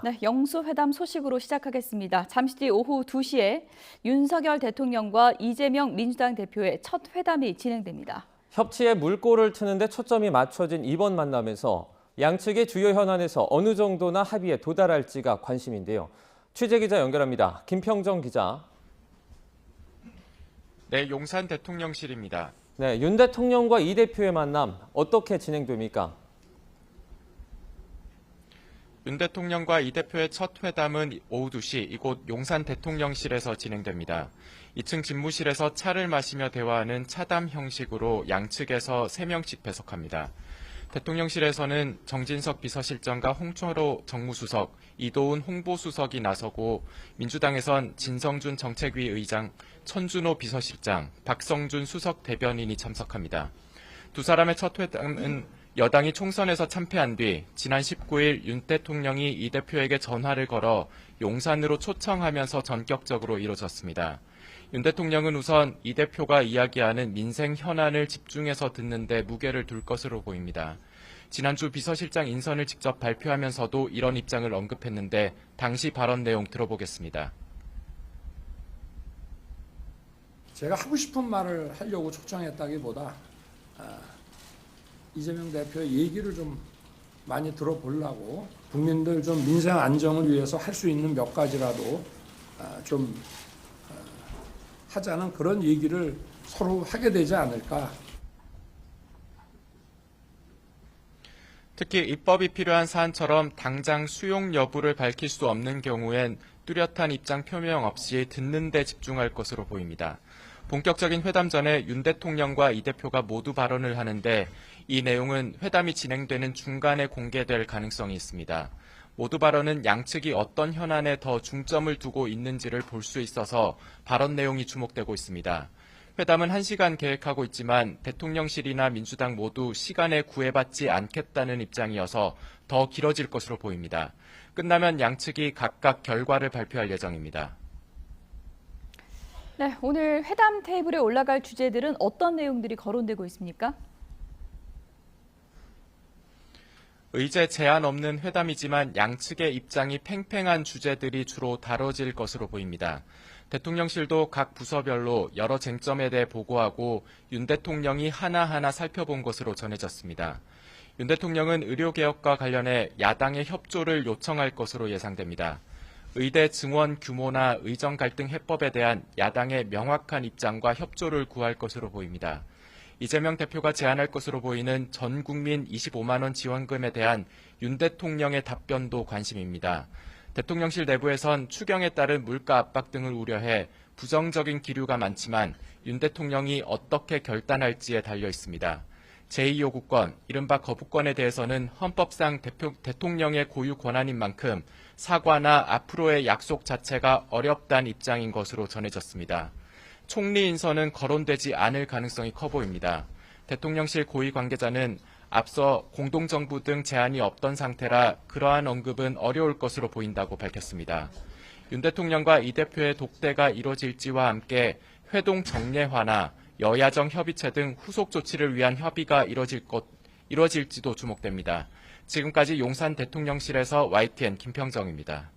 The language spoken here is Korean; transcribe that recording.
네, 영수회담 소식으로 시작하겠습니다. 잠시 뒤 오후 2시에 윤석열 대통령과 이재명 민주당 대표의 첫 회담이 진행됩니다. 협치에 물꼬를 트는데 초점이 맞춰진 이번 만남에서 양측의 주요 현안에서 어느 정도나 합의에 도달할지가 관심인데요. 취재기자 연결합니다. 김평정 기자. 네, 용산 대통령실입니다. 네, 윤 대통령과 이 대표의 만남 어떻게 진행됩니까? 윤 대통령과 이 대표의 첫 회담은 오후 2시 이곳 용산 대통령실에서 진행됩니다. 2층 집무실에서 차를 마시며 대화하는 차담 형식으로 양측에서 3명씩 배석합니다. 대통령실에서는 정진석 비서실장과 홍철호 정무수석, 이도훈 홍보수석이 나서고 민주당에선 진성준 정책위 의장, 천준호 비서실장, 박성준 수석 대변인이 참석합니다. 두 사람의 첫 회담은 여당이 총선에서 참패한 뒤 지난 19일 윤 대통령이 이 대표에게 전화를 걸어 용산으로 초청하면서 전격적으로 이뤄졌습니다. 윤 대통령은 우선 이 대표가 이야기하는 민생 현안을 집중해서 듣는 데 무게를 둘 것으로 보입니다. 지난주 비서실장 인선을 직접 발표하면서도 이런 입장을 언급했는데 당시 발언 내용 들어보겠습니다. 제가 하고 싶은 말을 하려고 초청했다기보다 이재명 대표의 얘기를 좀 많이 들어보려고 국민들 좀 민생 안정을 위해서 할 수 있는 몇 가지라도 좀 하자는 그런 얘기를 서로 하게 되지 않을까. 특히 입법이 필요한 사안처럼 당장 수용 여부를 밝힐 수 없는 경우엔 뚜렷한 입장 표명 없이 듣는 데 집중할 것으로 보입니다. 본격적인 회담 전에 윤 대통령과 이 대표가 모두 발언을 하는데 이 내용은 회담이 진행되는 중간에 공개될 가능성이 있습니다. 모두 발언은 양측이 어떤 현안에 더 중점을 두고 있는지를 볼 수 있어서 발언 내용이 주목되고 있습니다. 회담은 1시간 계획하고 있지만 대통령실이나 민주당 모두 시간에 구애받지 않겠다는 입장이어서 더 길어질 것으로 보입니다. 끝나면 양측이 각각 결과를 발표할 예정입니다. 네, 오늘 회담 테이블에 올라갈 주제들은 어떤 내용들이 거론되고 있습니까? 의제 제한 없는 회담이지만 양측의 입장이 팽팽한 주제들이 주로 다뤄질 것으로 보입니다. 대통령실도 각 부서별로 여러 쟁점에 대해 보고하고 윤 대통령이 하나하나 살펴본 것으로 전해졌습니다. 윤 대통령은 의료개혁과 관련해 야당의 협조를 요청할 것으로 예상됩니다. 의대 증원 규모나 의정 갈등 해법에 대한 야당의 명확한 입장과 협조를 구할 것으로 보입니다. 이재명 대표가 제안할 것으로 보이는 전 국민 25만 원 지원금에 대한 윤 대통령의 답변도 관심입니다. 대통령실 내부에선 추경에 따른 물가 압박 등을 우려해 부정적인 기류가 많지만 윤 대통령이 어떻게 결단할지에 달려 있습니다. 제2요구권, 이른바 거부권에 대해서는 헌법상 대통령의 고유 권한인 만큼 사과나 앞으로의 약속 자체가 어렵다는 입장인 것으로 전해졌습니다. 총리 인선은 거론되지 않을 가능성이 커 보입니다. 대통령실 고위 관계자는 앞서 공동정부 등 제안이 없던 상태라 그러한 언급은 어려울 것으로 보인다고 밝혔습니다. 윤 대통령과 이 대표의 독대가 이뤄질지와 함께 회동 정례화나 여야정 협의체 등 후속 조치를 위한 협의가 이뤄질지도 주목됩니다. 지금까지 용산 대통령실에서 YTN 김평정입니다.